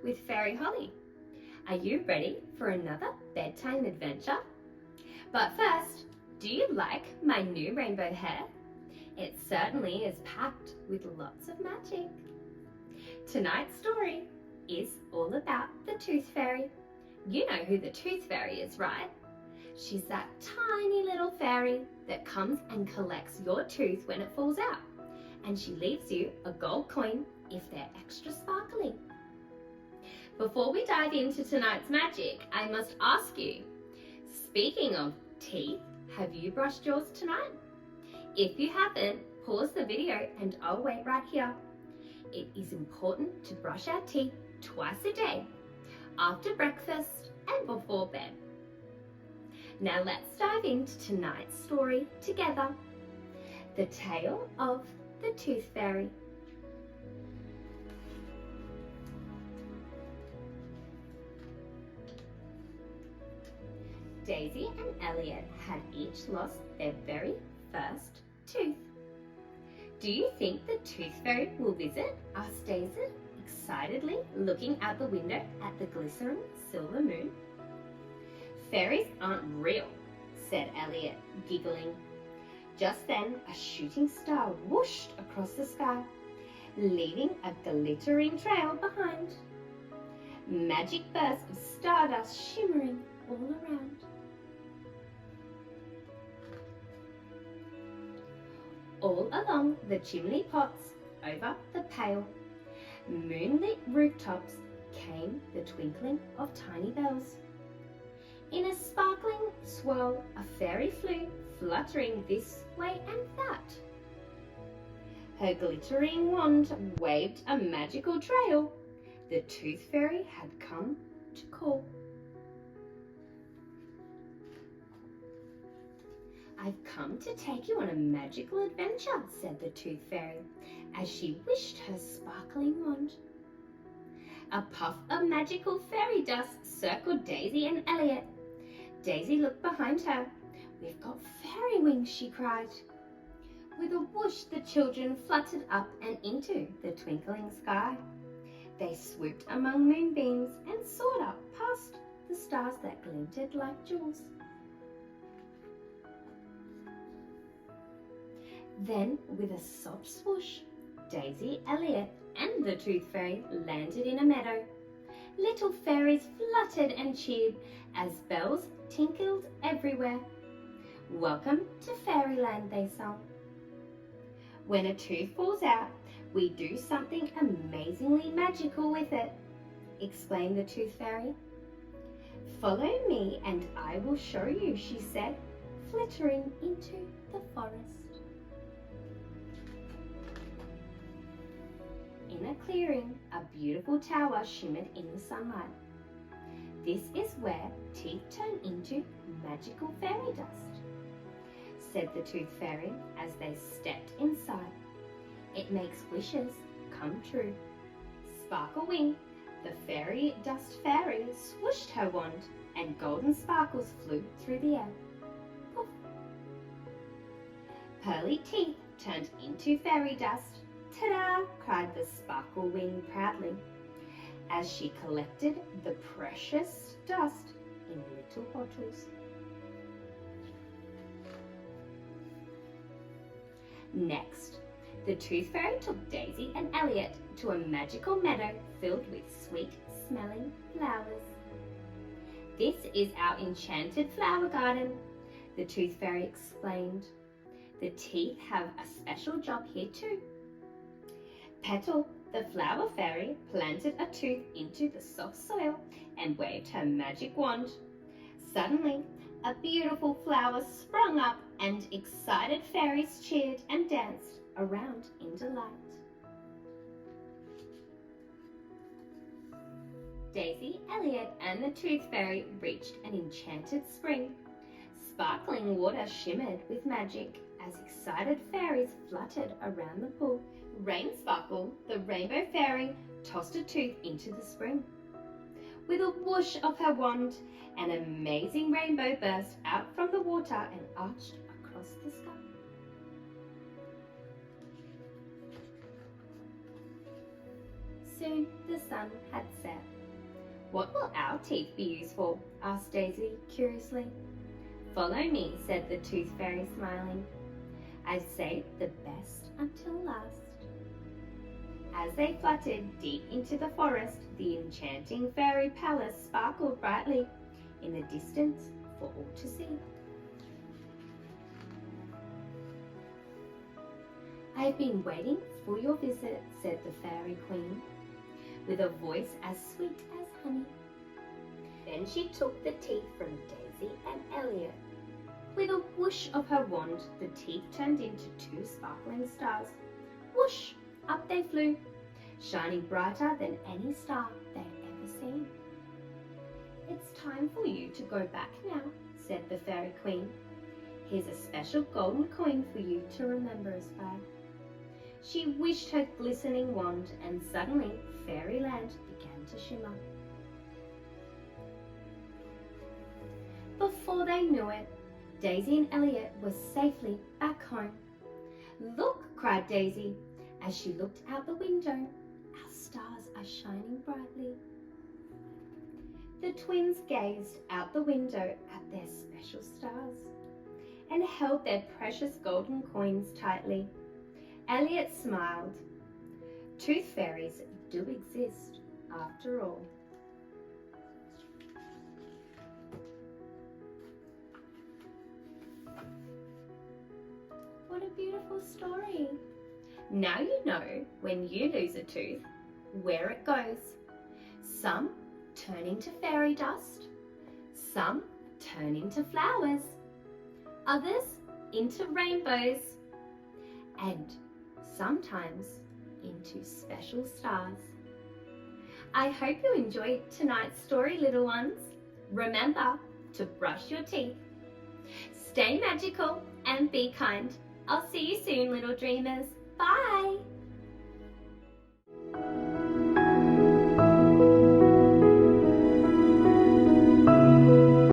with Fairy Holly. Are you ready for another bedtime adventure? But first, do you like my new rainbow hair? It certainly is packed with lots of magic. Tonight's story is all about the Tooth Fairy. You know who the Tooth Fairy is, right? She's that tiny little fairy that comes and collects your tooth when it falls out, and she leaves you a gold coin if they're extra sparkly. Before we dive into tonight's magic, I must ask you, speaking of teeth, have you brushed yours tonight? If you haven't, pause the video and I'll wait right here. It is important to brush our teeth twice a day, after breakfast and before bed. Now let's dive into tonight's story together. The Tale of the Tooth Fairy. Daisy and Elliot had each lost their very first tooth. Do you think the Tooth Fairy will visit? Asked Daisy, excitedly looking out the window at the glistening silver moon. Fairies aren't real, said Elliot, giggling. Just then, a shooting star whooshed across the sky, leaving a glittering trail behind. Magic bursts of stardust shimmering all around. All along the chimney pots, over the pale, moonlit rooftops came the twinkling of tiny bells. In a sparkling swirl, a fairy flew, fluttering this way and that. Her glittering wand waved a magical trail. The Tooth Fairy had come to call. I've come to take you on a magical adventure, said the Tooth Fairy, as she wished her sparkling wand. A puff of magical fairy dust circled Daisy and Elliot. Daisy looked behind her. We've got fairy wings, she cried. With a whoosh, the children fluttered up and into the twinkling sky. They swooped among moonbeams and soared up past the stars that glinted like jewels. Then, with a soft swoosh, Daisy, Elliot, and the Tooth Fairy landed in a meadow. Little fairies fluttered and cheered as bells tinkled everywhere. Welcome to Fairyland, they sung. When a tooth falls out, we do something amazingly magical with it, explained the Tooth Fairy. Follow me and I will show you, she said, flittering into the forest. In a clearing, a beautiful tower shimmered in the sunlight. This is where teeth turn into magical fairy dust, said the Tooth Fairy as they stepped inside. It makes wishes come true. Sparkle wing, the fairy dust fairy swooshed her wand and golden sparkles flew through the air. Poof! Pearly teeth turned into fairy dust. Ta-da! Cried the sparkle wing proudly as she collected the precious dust in little bottles. Next, the Tooth Fairy took Daisy and Elliot to a magical meadow filled with sweet-smelling flowers. This is our enchanted flower garden, the Tooth Fairy explained. The teeth have a special job here too. Petal, the flower fairy, planted a tooth into the soft soil and waved her magic wand. Suddenly, a beautiful flower sprung up and excited fairies cheered and danced around in delight. Daisy, Elliot, and the Tooth Fairy reached an enchanted spring. Sparkling water shimmered with magic as excited fairies fluttered around the pool. Rain Sparkle, the rainbow fairy, tossed a tooth into the spring. With a whoosh of her wand, an amazing rainbow burst out from the water and arched across the sky. Soon the sun had set. What will our teeth be used for? Asked Daisy curiously. Follow me, said the Tooth Fairy, smiling. I've saved the best until last. As they fluttered deep into the forest, the enchanting fairy palace sparkled brightly in the distance for all to see. I've been waiting for your visit, said the Fairy Queen, with a voice as sweet as honey. Then she took the teeth from Daisy and Elliot. With a whoosh of her wand, the teeth turned into 2 sparkling stars. Whoosh! Up they flew, shining brighter than any star they'd ever seen. It's time for you to go back now, said the Fairy Queen. Here's a special golden coin for you to remember us by. She wished her glistening wand, and suddenly fairyland began to shimmer. Before they knew it, Daisy and Elliot were safely back home. Look, cried Daisy, as she looked out the window. Our stars are shining brightly. The twins gazed out the window at their special stars and held their precious golden coins tightly. Elliot smiled. Tooth fairies do exist after all. What a beautiful story. Now you know when you lose a tooth, where it goes. Some turn into fairy dust, some turn into flowers, others into rainbows, and sometimes into special stars. I hope you enjoyed tonight's story, little ones. Remember to brush your teeth. Stay magical and be kind. I'll see you soon, little dreamers. Bye!